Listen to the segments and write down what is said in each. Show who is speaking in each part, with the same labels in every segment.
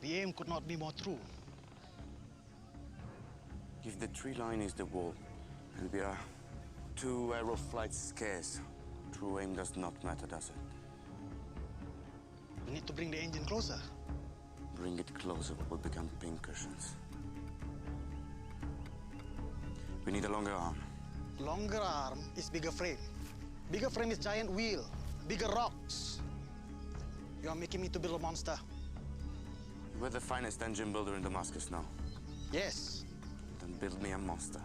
Speaker 1: The aim could not be more true.
Speaker 2: If the tree line is the wall, and we are 2 arrow flights scarce, true aim does not matter, does it?
Speaker 1: We need to bring the engine closer.
Speaker 2: Bring it closer, what will become pincushions. We need a longer arm.
Speaker 1: Longer arm is bigger frame. Bigger frame is giant wheel, bigger rocks. You are making me to build a monster.
Speaker 2: You were the finest engine builder in Damascus now.
Speaker 1: Yes.
Speaker 2: Then build me a monster.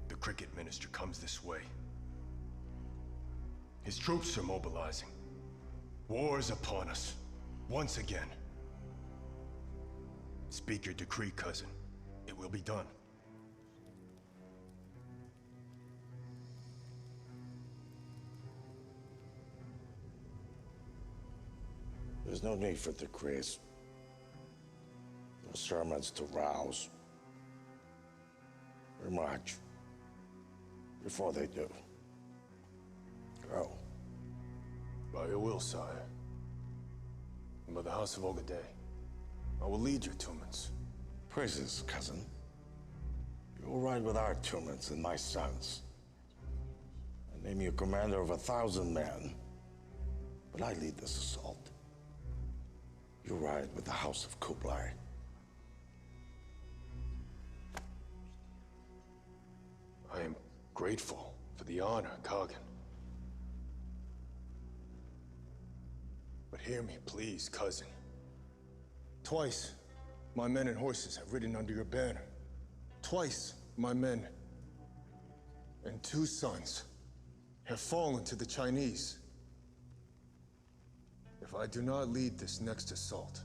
Speaker 3: The Cricket Minister comes this way. His troops are mobilizing. War is upon us, once again. Speak your decree, cousin. It will be done.
Speaker 4: There's no need for decrees. No sermons to rouse. We march. Before they do. Go.
Speaker 3: By your will, sire. And by the House of Ogaday, I will lead your Tumans.
Speaker 4: Praises, cousin. You will ride with our Tumans and my sons. I name you commander of 1,000 men, but I lead this assault. You ride with the House of Kublai.
Speaker 3: I am grateful for the honor, Kagan. But hear me, please, cousin. Twice, my men and horses have ridden under your banner. Twice, my men and 2 sons have fallen to the Chinese. If I do not lead this next assault,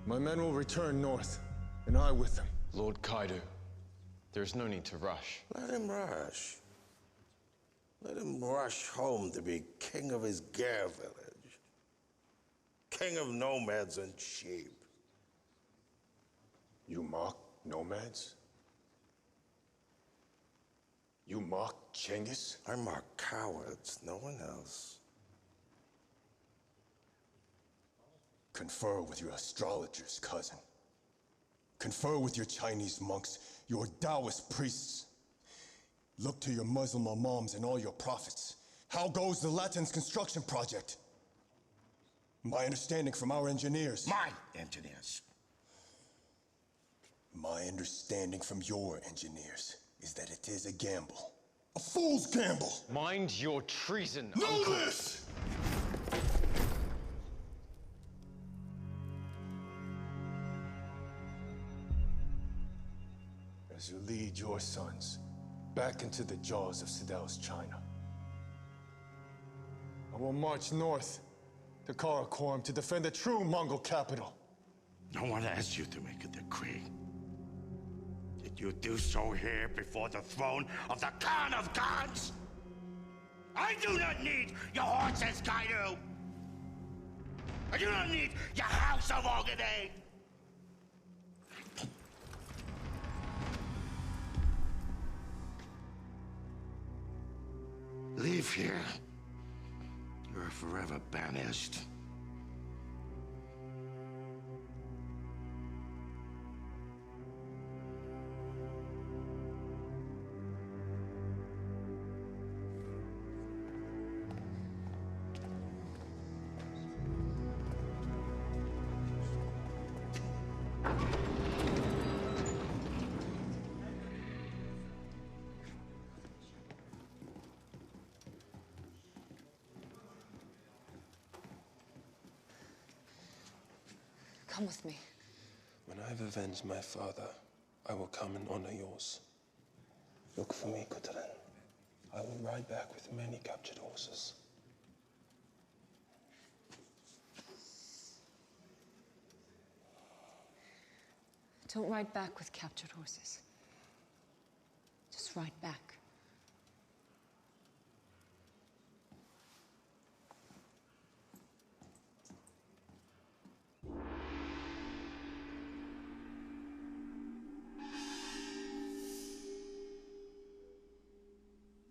Speaker 3: my men will return north, and I with them.
Speaker 5: Lord Kaido, there is no need to rush.
Speaker 4: Let him rush. Let him rush home to be king of his Gare village. King of nomads and sheep.
Speaker 3: You mock nomads? You mock Genghis?
Speaker 4: I mock cowards, no one else.
Speaker 3: Confer with your astrologers, cousin. Confer with your Chinese monks, your Taoist priests. Look to your Muslim imams and all your prophets. How goes the Latins construction project? My understanding from our engineers.
Speaker 4: My engineers.
Speaker 3: My understanding from your engineers is that it is a gamble. A fool's gamble!
Speaker 5: Mind your treason,
Speaker 3: Know
Speaker 5: Uncle.
Speaker 3: this! As you lead your sons back into the jaws of Siddhar's China, I will march north to Karakoram to defend the true Mongol capital.
Speaker 4: No one asked you to make a decree. Did you do so here before the throne of the Khan of Khans? I do not need your horses, Kaido! I do not need your house of Ogade! Leave here. You're forever banished.
Speaker 6: Come with me.
Speaker 7: When I have avenged my father, I will come and honor yours. Look for me, Kutaran. I will ride back with many captured horses.
Speaker 6: Don't ride back with captured horses. Just ride back.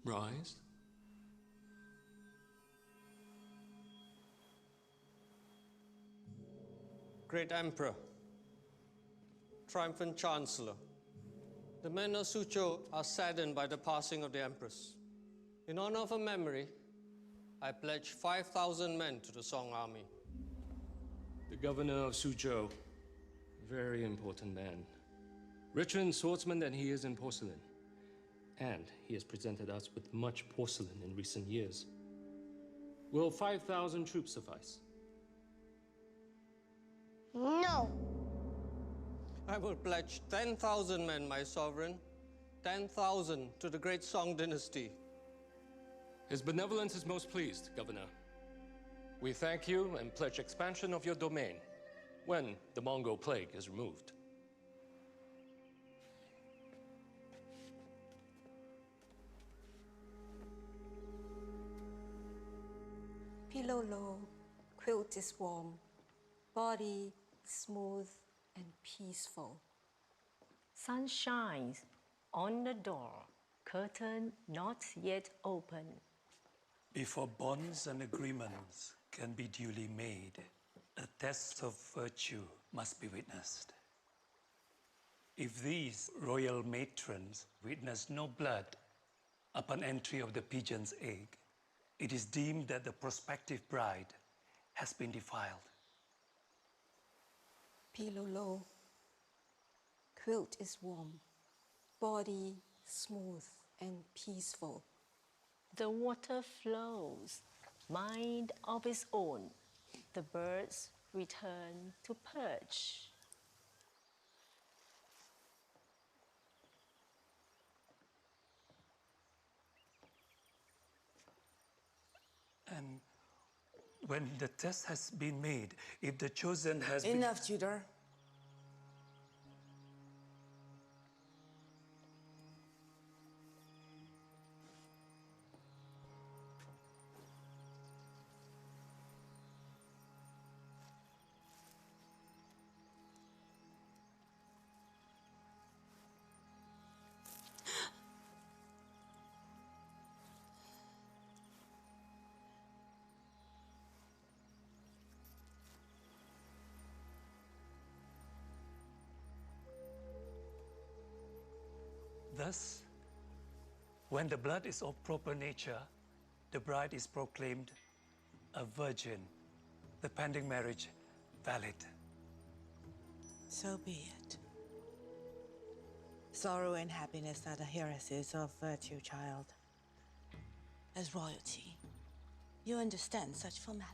Speaker 7: Rise.
Speaker 8: Great Emperor, Triumphant Chancellor, the men of Suzhou are saddened by the passing of the Empress. In honor of her memory, I pledge 5,000 men to the Song Army.
Speaker 9: The governor of Suzhou, very important man. Richer in swordsman than he is in porcelain. And he has presented us with much porcelain in recent years. Will 5,000 troops suffice?
Speaker 10: No.
Speaker 8: I will pledge 10,000 men, my sovereign. 10,000 to the great Song dynasty.
Speaker 9: His benevolence is most pleased, Governor. We thank you and pledge expansion of your domain when the Mongol plague is removed.
Speaker 10: Pillow low, quilt is warm, body smooth and peaceful.
Speaker 11: Sun shines on the door, curtain not yet open.
Speaker 12: Before bonds and agreements can be duly made, a test of virtue must be witnessed. If these royal matrons witness no blood upon entry of the pigeon's egg, it is deemed that the prospective bride has been defiled.
Speaker 10: Pillow low, quilt is warm, body smooth and peaceful.
Speaker 11: The water flows, mind of its own. The birds return to perch.
Speaker 12: And when the test has been made, if the chosen has been...
Speaker 13: Enough, Tudor.
Speaker 12: Thus, when the blood is of proper nature, the bride is proclaimed a virgin, the pending marriage valid.
Speaker 13: So be it. Sorrow and happiness are the heresies of virtue, child. as royalty, you understand such formality.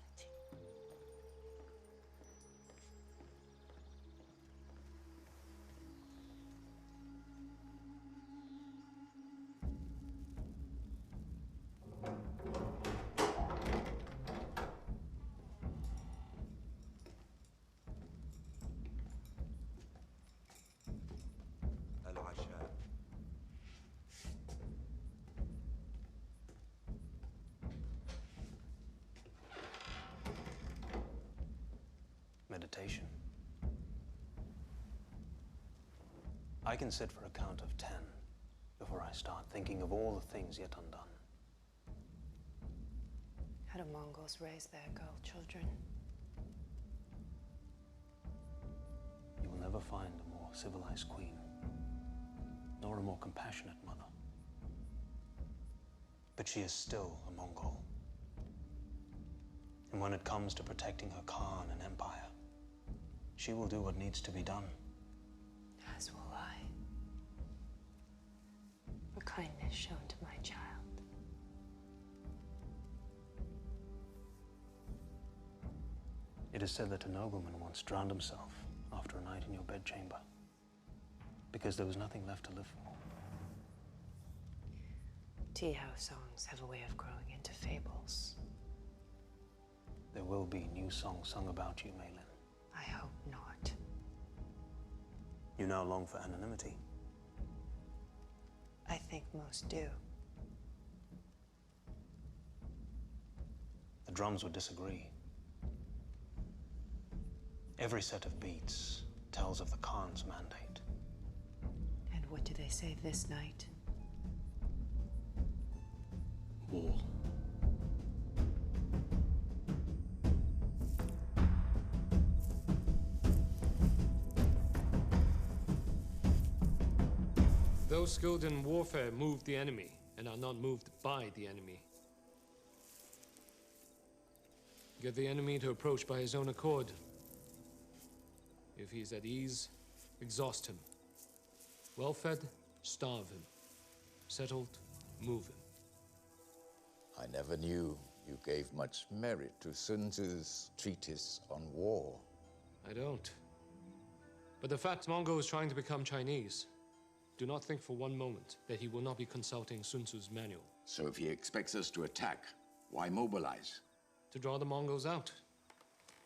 Speaker 14: Meditation. I can sit for a count of 10 before I start thinking of all the things yet undone.
Speaker 6: How do Mongols raise their girl children?
Speaker 14: You will never find a more civilized queen, nor a more compassionate mother. But she is still a Mongol. And when it comes to protecting her Khan and empire, she will do what needs to be done.
Speaker 6: As will I. For kindness shown to my child.
Speaker 14: It is said that a nobleman once drowned himself after a night in your bedchamber because there was nothing left to live for.
Speaker 6: Tea house songs have a way of growing into fables.
Speaker 14: There will be new songs sung about you, Maylin.
Speaker 6: I hope not.
Speaker 14: You now long for anonymity.
Speaker 6: I think most do.
Speaker 14: The drums would disagree. Every set of beats tells of the Khan's mandate.
Speaker 6: And what do they say this night?
Speaker 14: War.
Speaker 9: Those skilled in warfare move the enemy and are not moved by the enemy. Get the enemy to approach by his own accord. If he's at ease, exhaust him. Well-fed, starve him. Settled, move him.
Speaker 15: I never knew you gave much merit to Sun Tzu's treatise on war.
Speaker 9: I don't. But the fact Mongol is trying to become Chinese, do not think for one moment that he will not be consulting Sun Tzu's manual.
Speaker 16: So if he expects us to attack, why mobilize?
Speaker 9: To draw the Mongols out.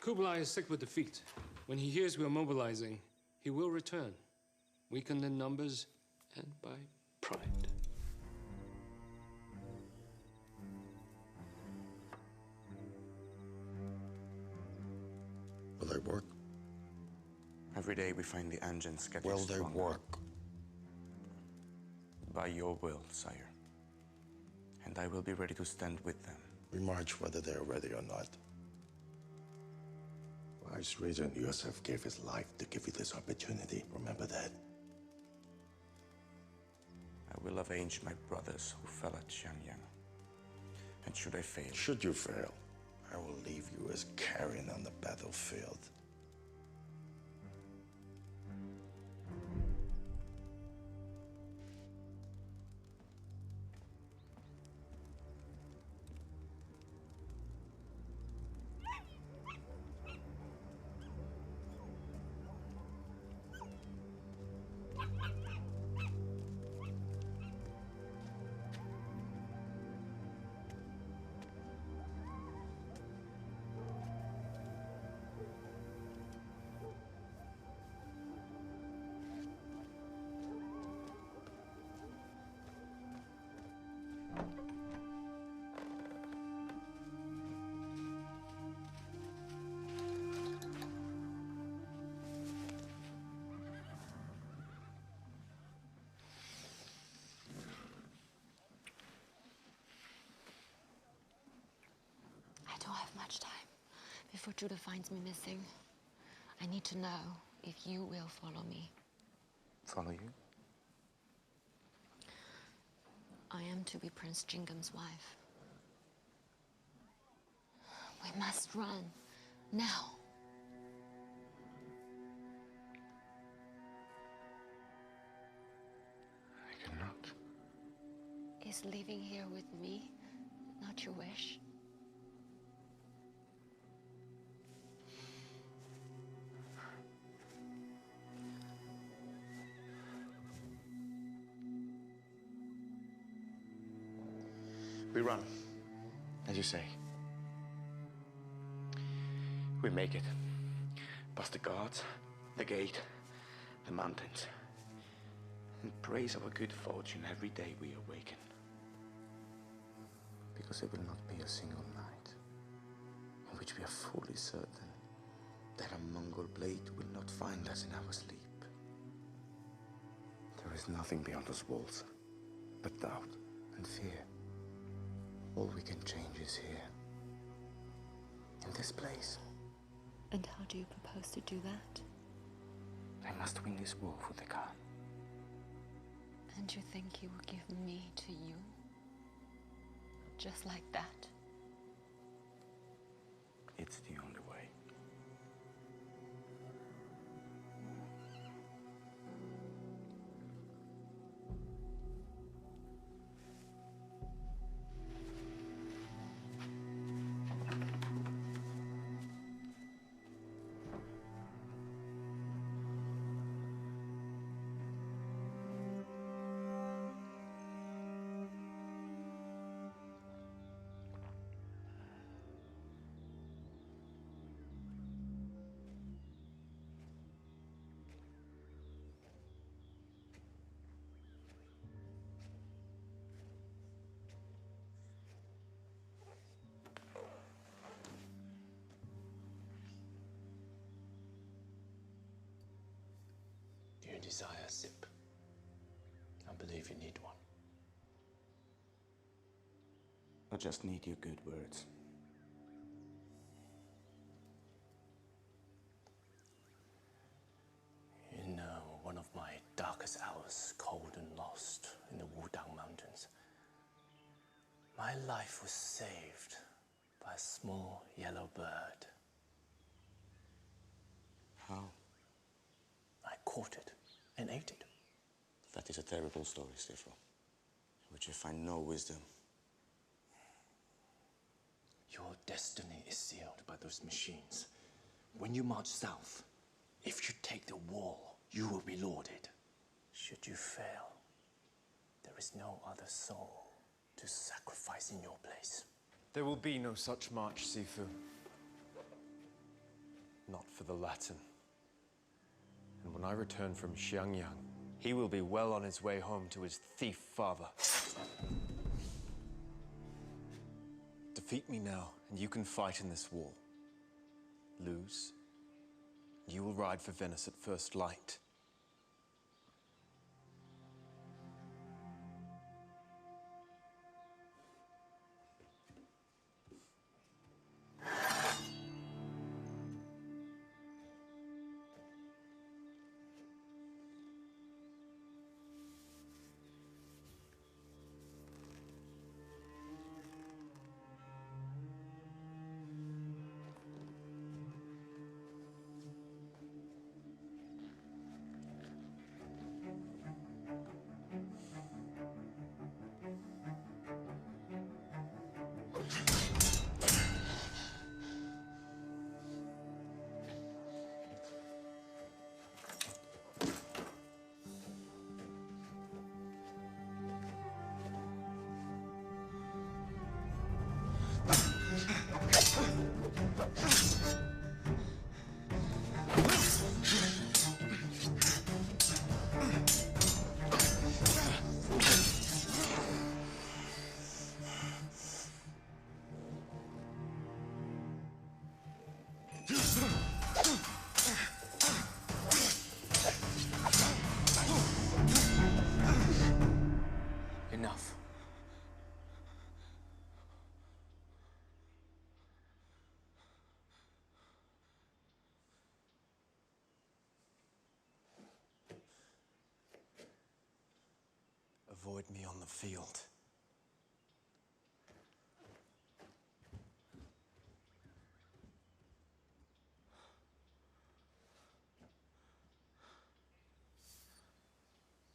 Speaker 9: Kublai is sick with defeat. When he hears we are mobilizing, he will return, weakened in numbers and by pride.
Speaker 4: Will they work?
Speaker 2: Every day we find the engines getting
Speaker 4: Will they
Speaker 2: stronger.
Speaker 4: work?
Speaker 2: By your will, sire. And I will be ready to stand with them.
Speaker 4: We march whether they're ready or not. Vice Regent Yusuf gave his life to give you this opportunity. Remember that.
Speaker 2: I will avenge my brothers who fell at Xiangyang. And should I fail?
Speaker 4: Should you fail, I will leave you as carrion on the battlefield.
Speaker 17: I don't have much time before Judah finds me missing. I need to know if you will follow me.
Speaker 2: Follow you?
Speaker 17: I am to be Prince Jingham's wife. We must run. Now.
Speaker 2: I cannot.
Speaker 17: Is living here with me not your wish.
Speaker 2: We run, as you say. We make it. Past the guards, the gate, the mountains. And praise our good fortune every day we awaken. Because there will not be a single night in which we are fully certain that a Mongol blade will not find us in our sleep. There is nothing beyond those walls but doubt and fear. All we can change is here, in this place.
Speaker 17: And how do you propose to do that?
Speaker 2: I must win this war for the Khan.
Speaker 17: And you think he will give me to you? Just like that?
Speaker 2: It's the only way.
Speaker 14: Do you desire a sip? I believe you need one.
Speaker 2: I just need your good words.
Speaker 14: In one of my darkest hours, cold and lost in the Wudang Mountains, my life was saved by a small yellow bird.
Speaker 2: How?
Speaker 14: I caught it and ate it.
Speaker 2: That is a terrible story, Sifo, in which you find no wisdom.
Speaker 14: Your destiny is sealed by those machines. When you march south, if you take the wall, you will be lauded. Should you fail, there is no other soul to sacrifice in your place.
Speaker 5: There will be no such march, Sifu. Not for the Latin. And when I return from Xiangyang, he will be well on his way home to his thief father. Defeat me now, and you can fight in this war. Lose, you will ride for Venice at first light.
Speaker 14: Enough.
Speaker 5: Avoid me on the field.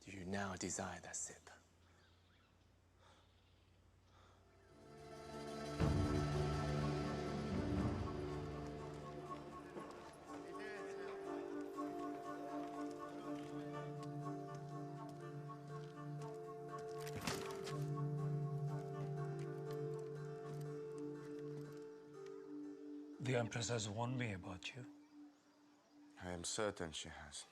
Speaker 14: Do you now desire that sip?
Speaker 12: The Empress has warned me about you.
Speaker 5: I am certain she has.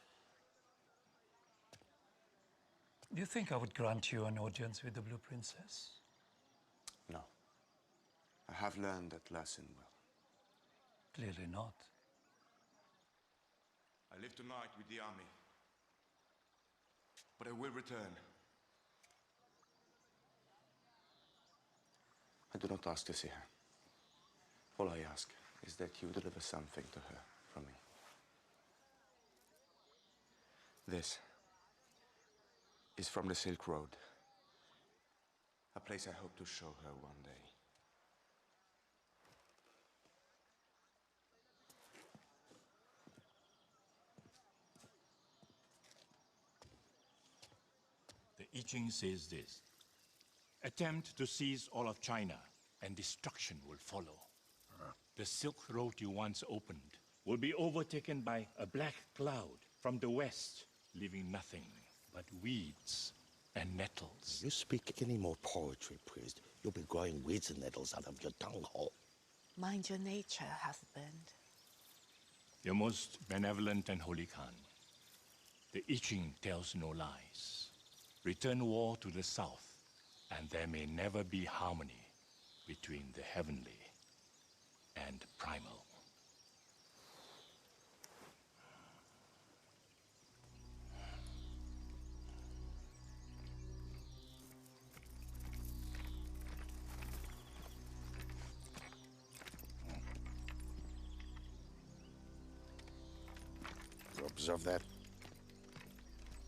Speaker 12: Do you think I would grant you an audience with the Blue Princess?
Speaker 5: No. I have learned that lesson well.
Speaker 12: Clearly not.
Speaker 2: I live tonight with the army. But I will return.
Speaker 5: I do not ask to see her. All I ask is that you deliver something to her from me. This is from the Silk Road, a place I hope to show her one day.
Speaker 18: The I Ching says this: attempt to seize all of China, and destruction will follow. The Silk Road you once opened will be overtaken by a black cloud from the west, leaving nothing but weeds and nettles.
Speaker 4: You speak any more poetry, priest, you'll be growing weeds and nettles out of your tongue hole.
Speaker 13: Mind your nature, husband.
Speaker 18: Your most benevolent and holy Khan, the I Ching tells no lies. Return war to the south, and there may never be harmony between the heavenly and primal.
Speaker 4: You observe that?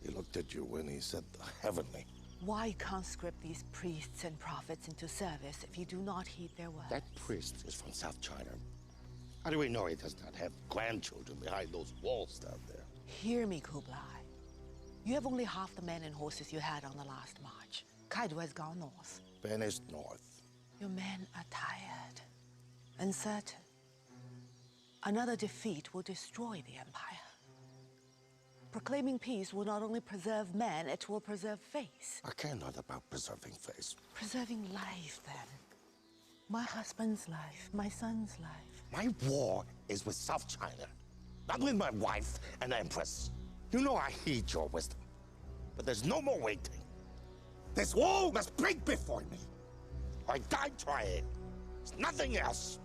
Speaker 4: He looked at you when he said the heavenly.
Speaker 13: Why conscript these priests and prophets into service if you do not heed their words?
Speaker 4: That priest is from South China. How do we know he does not have grandchildren behind those walls down there?
Speaker 13: Hear me, Kublai. You have only half the men and horses you had on the last march. Kaido has gone north.
Speaker 4: Banished north.
Speaker 13: Your men are tired, uncertain. Another defeat will destroy the Empire. Proclaiming peace will not only preserve men, it will preserve face.
Speaker 4: I care not about preserving face.
Speaker 13: Preserving life, then. My husband's life, my son's life.
Speaker 4: My war is with South China, not with my wife and Empress. You know I heed your wisdom, but there's no more waiting. This wall must break before me. I die trying. It's nothing else.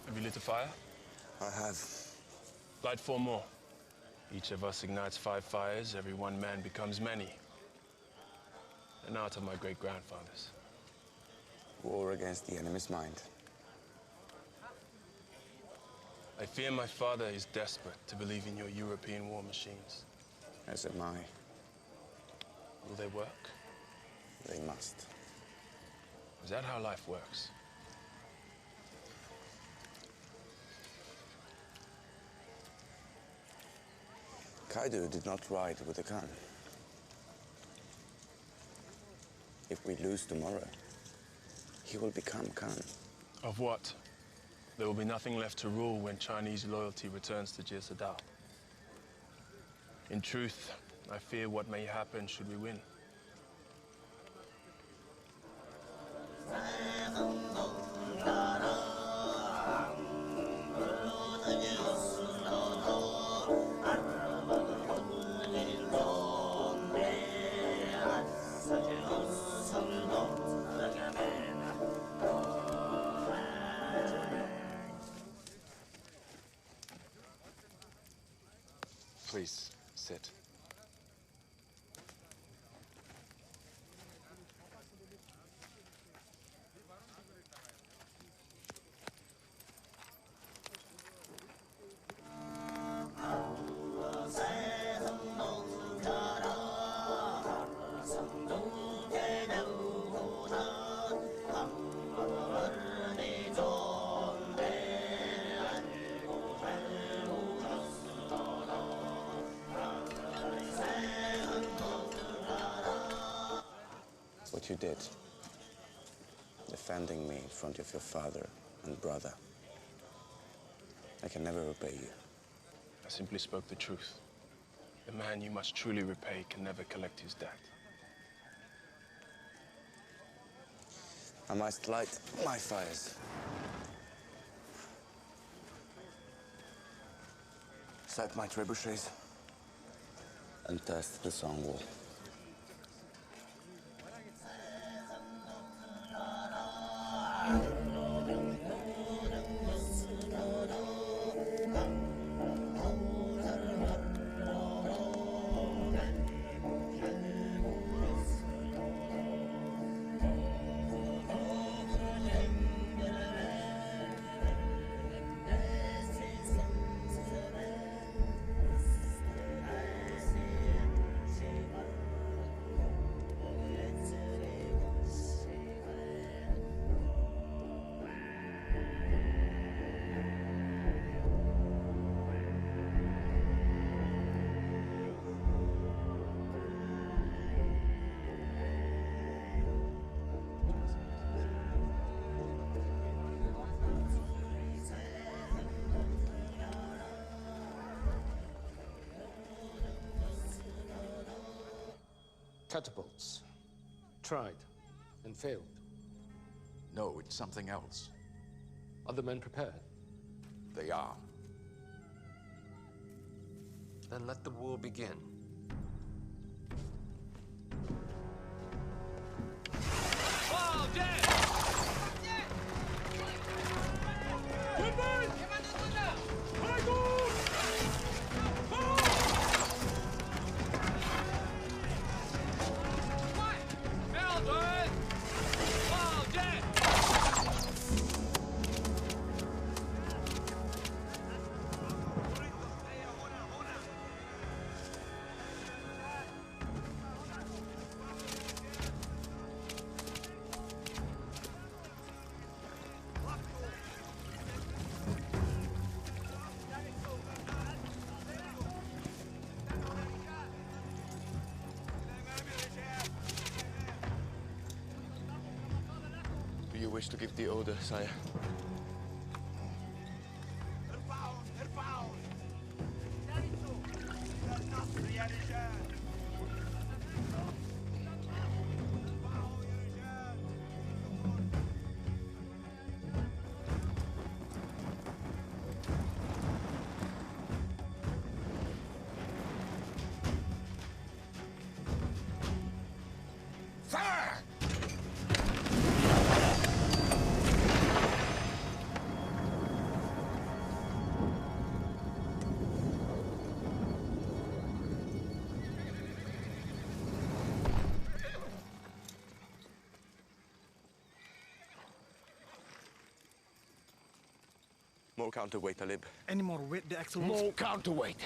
Speaker 7: Have you lit a fire?
Speaker 4: I have.
Speaker 7: Light 4 more. Each of us ignites 5 fires, every one man becomes many. An art of my great-grandfathers.
Speaker 19: War against the enemy's mind.
Speaker 7: I fear my father is desperate to believe in your European war machines.
Speaker 19: As am I.
Speaker 7: Will they work?
Speaker 19: They must.
Speaker 7: Is that how life works?
Speaker 19: Kaido did not ride with a gun. If we lose tomorrow, he will become Khan.
Speaker 7: Of what? There will be nothing left to rule when Chinese loyalty returns to Jiesedao. In truth, I fear what may happen should we win. Please, sit.
Speaker 19: What you did, defending me in front of your father and brother. I can never repay you.
Speaker 7: I simply spoke the truth. The man you must truly repay can never collect his debt.
Speaker 19: I must light my fires. Set my trebuchets and test the song wall.
Speaker 9: Catapults. Tried and failed.
Speaker 16: No, it's something else.
Speaker 9: Are the men prepared?
Speaker 16: They are.
Speaker 20: Then let the war begin.
Speaker 21: Wow, dead!
Speaker 7: Do you wish to give the order, sire?
Speaker 1: More counterweight, Talib.
Speaker 2: Any more weight, the axle will...
Speaker 1: More counterweight.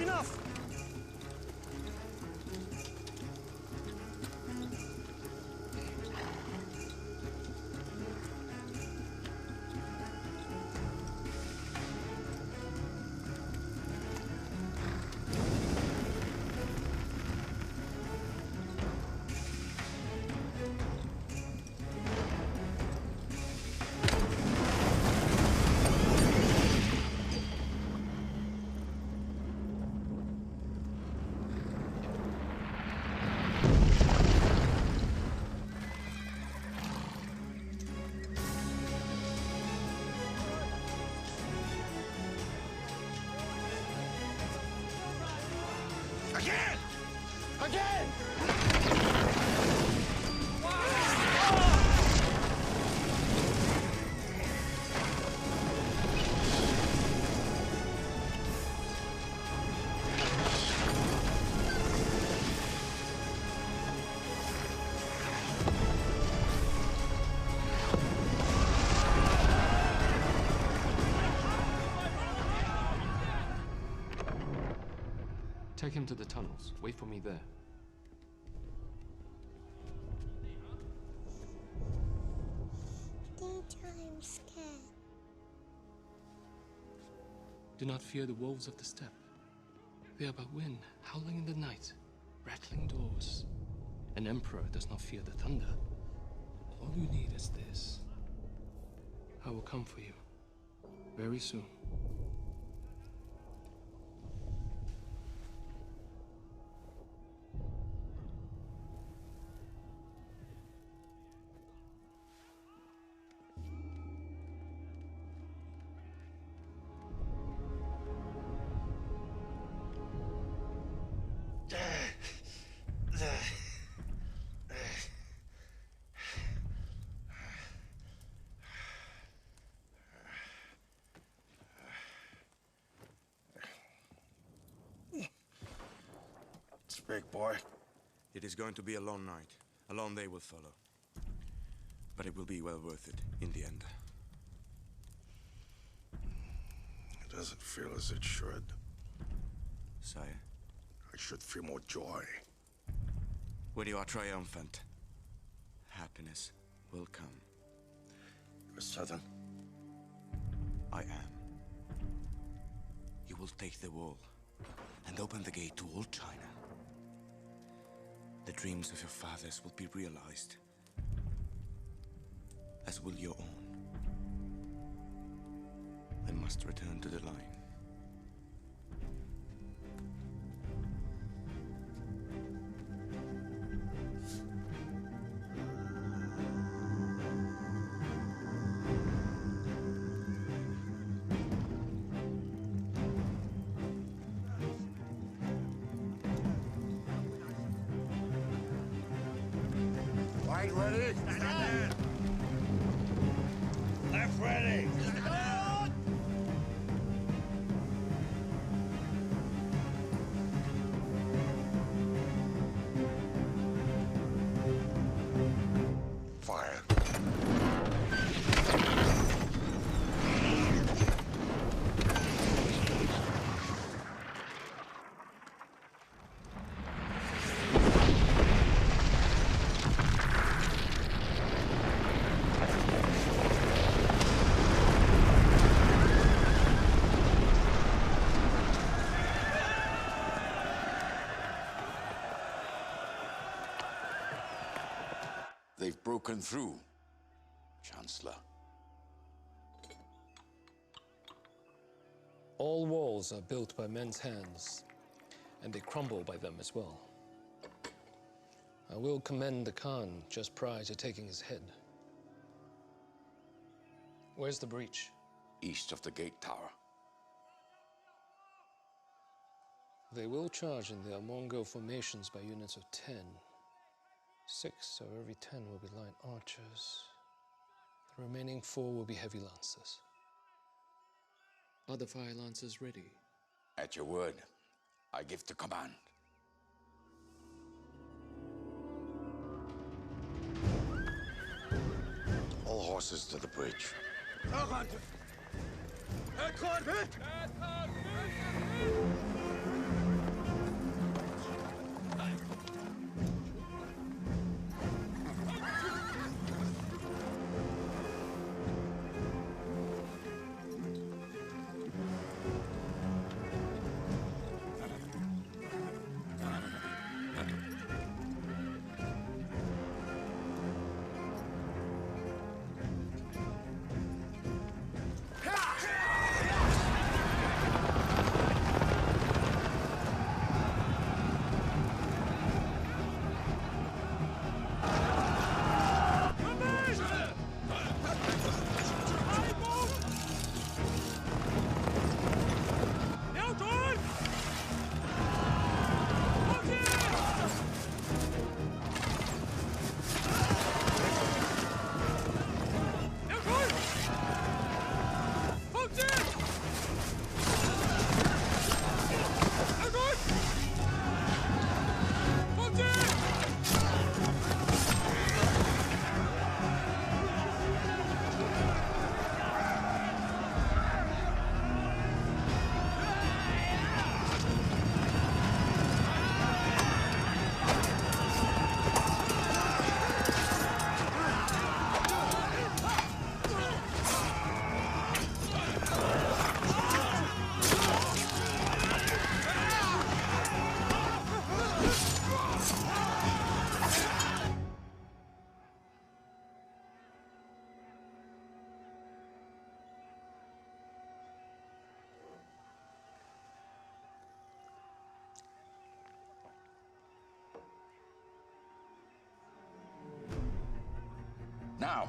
Speaker 2: Enough!
Speaker 1: Again! Again!
Speaker 9: Take him to the tunnels. Wait for me there.
Speaker 22: Teacher, I'm scared.
Speaker 9: Do not fear the wolves of the steppe. They are but wind, howling in the night, rattling doors. An emperor does not fear the thunder. All you need is this. I will come for you. Very soon.
Speaker 4: Speak, boy.
Speaker 1: It is going to be a long night. A long day will follow. But it will be well worth it in the end.
Speaker 4: It doesn't feel as it should.
Speaker 1: Sire?
Speaker 4: I should feel more joy.
Speaker 1: When you are triumphant, happiness will come.
Speaker 4: You're certain?
Speaker 1: I am. You will take the wall and open the gate to all China. The dreams of your fathers will be realized, as will your own. I must return to the line.
Speaker 4: Right, ready? Left, ready. Fire.
Speaker 16: They've broken through, Chancellor.
Speaker 9: All walls are built by men's hands, and they crumble by them as well. I will commend the Khan just prior to taking his head. Where's the breach?
Speaker 16: East of the gate tower.
Speaker 9: They will charge in their Mongol formations by units of 10. 6 of every 10 will be line archers. The remaining 4 will be heavy lancers.
Speaker 3: Are the fire lancers ready?
Speaker 16: At your word, I give the command.
Speaker 4: All horses to the bridge.
Speaker 16: Now.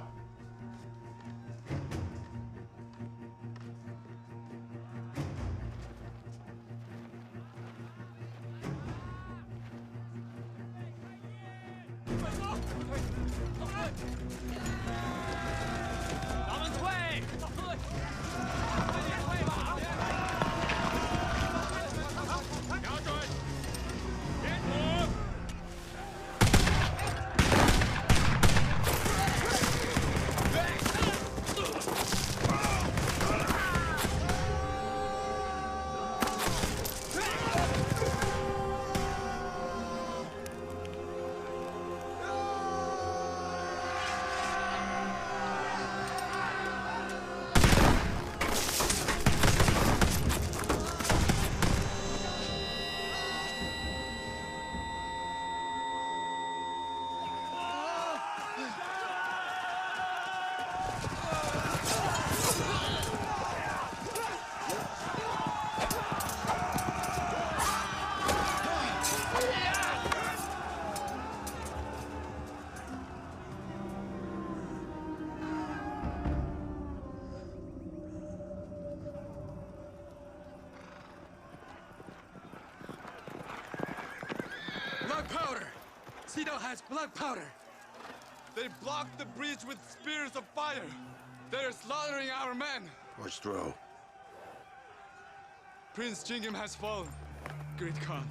Speaker 8: Blood powder! Citadel has blood powder! They blocked the breach with spears of fire! They're slaughtering our men!
Speaker 4: Push through.
Speaker 8: Prince Jingham has fallen. Great Khan.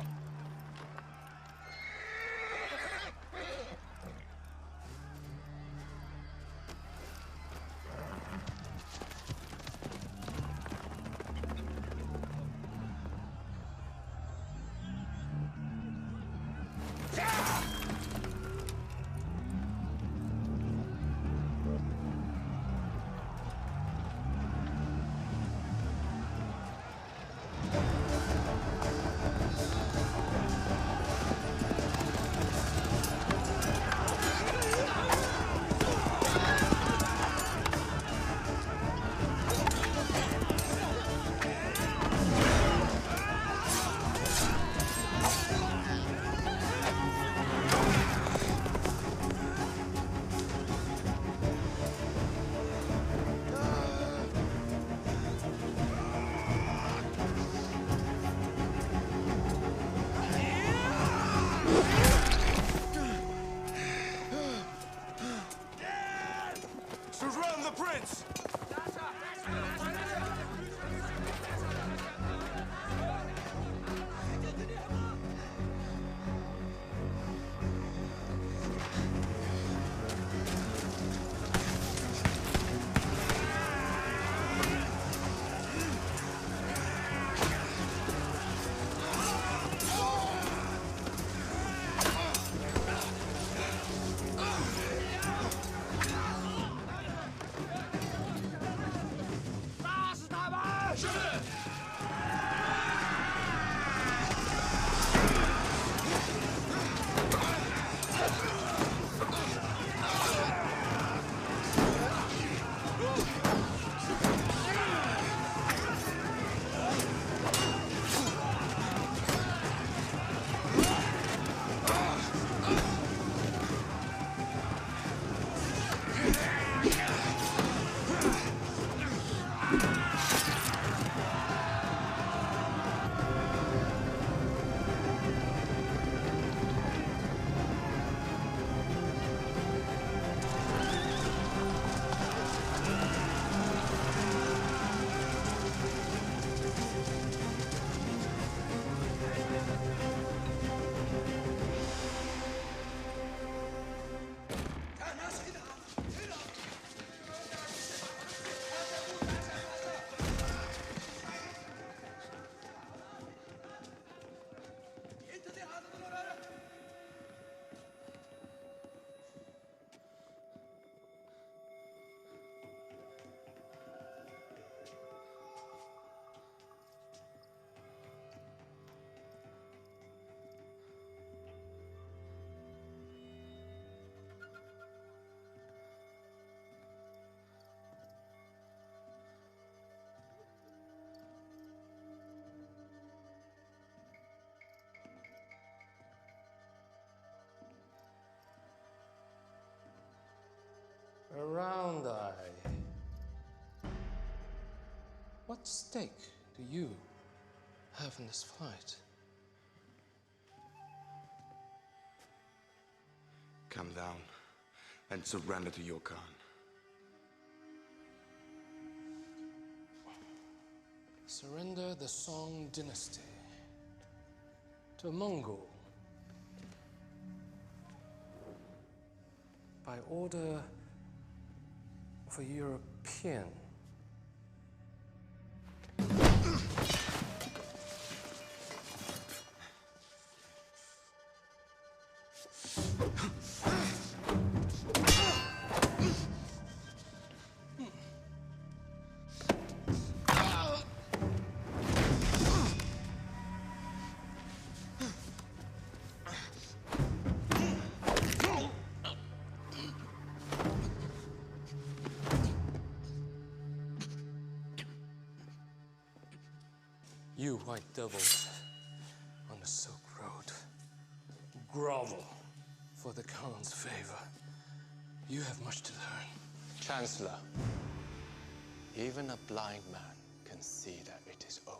Speaker 9: Around Eye. What stake do you have in this fight?
Speaker 1: Come down and surrender to your Khan.
Speaker 9: Surrender the Song dynasty to a Mongol by order of a European. You white devils on the Silk Road, grovel for the Khan's favor. You have much to learn.
Speaker 14: Chancellor, even a blind man can see that it is over.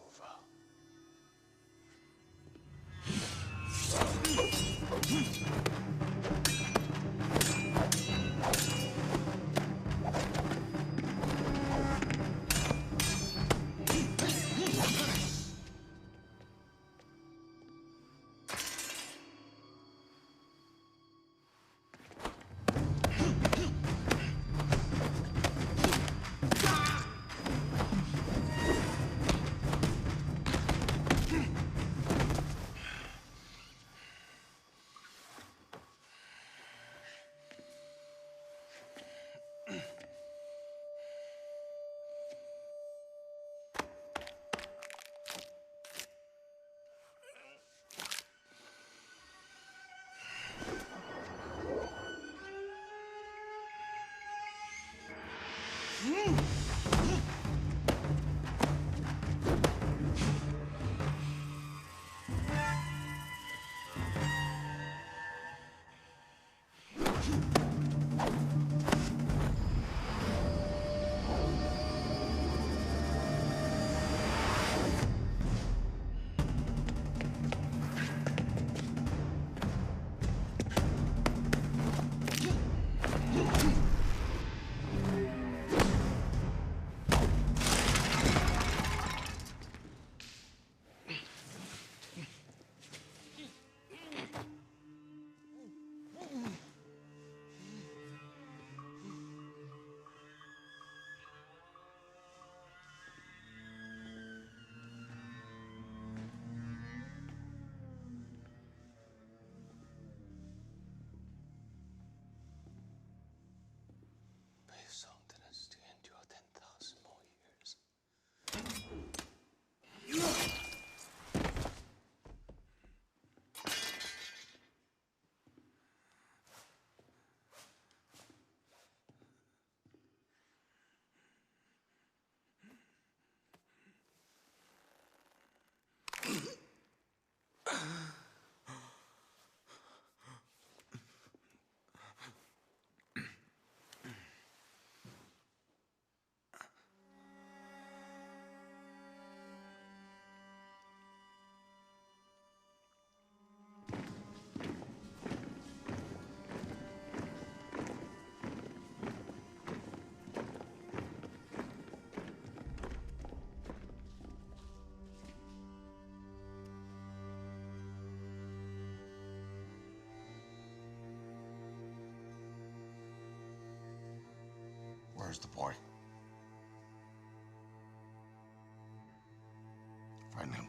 Speaker 4: Where's the boy? Find him.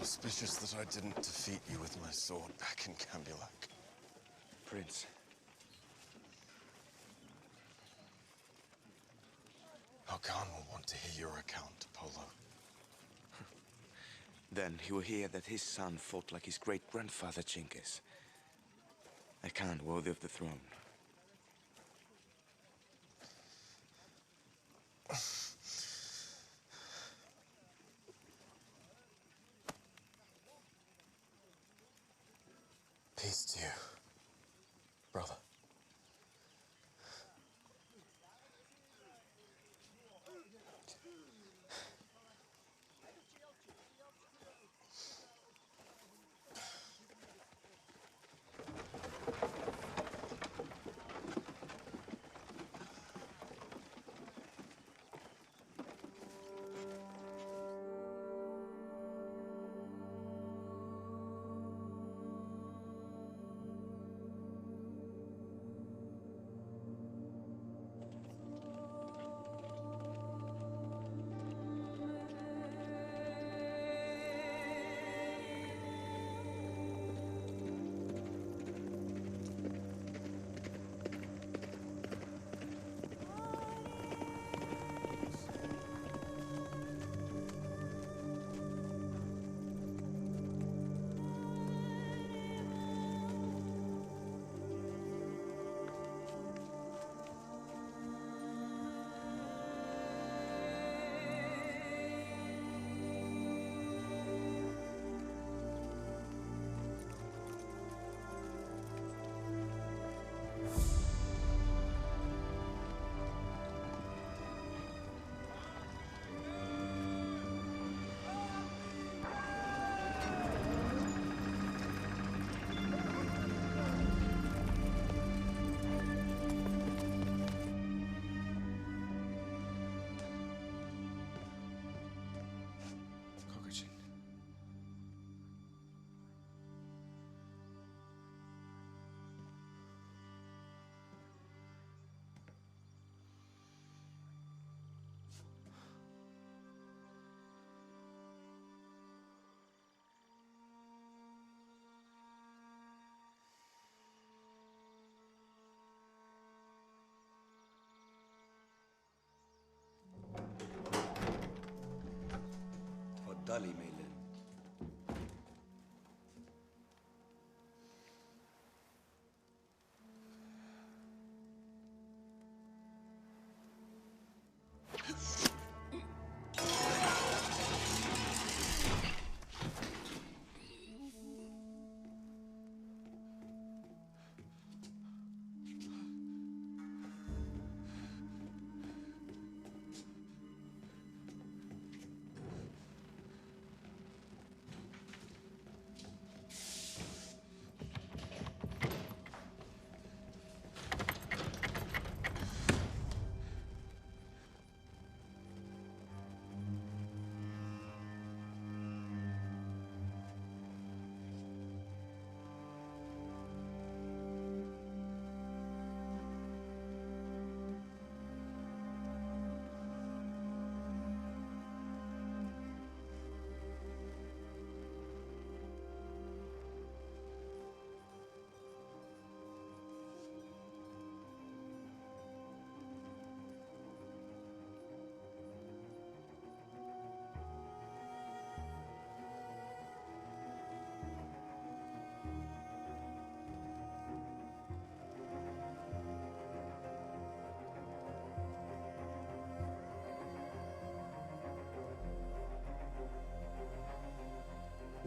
Speaker 5: Auspicious that I didn't defeat you with my sword back in Cambulac.
Speaker 2: Prince.
Speaker 5: Our Khan will want to hear your account, Polo.
Speaker 2: Then he will hear that his son fought like his great-grandfather Genghis. A Khan worthy of the throne.
Speaker 5: Peace to you, brother.
Speaker 2: تفضلي ميلان.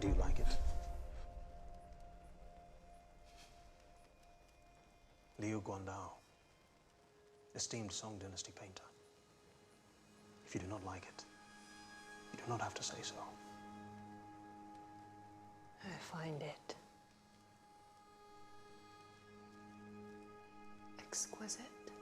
Speaker 10: Do you like it? Liu Guandao, esteemed Song Dynasty painter. If you do not like it, you do not have to say so.
Speaker 13: I find it exquisite.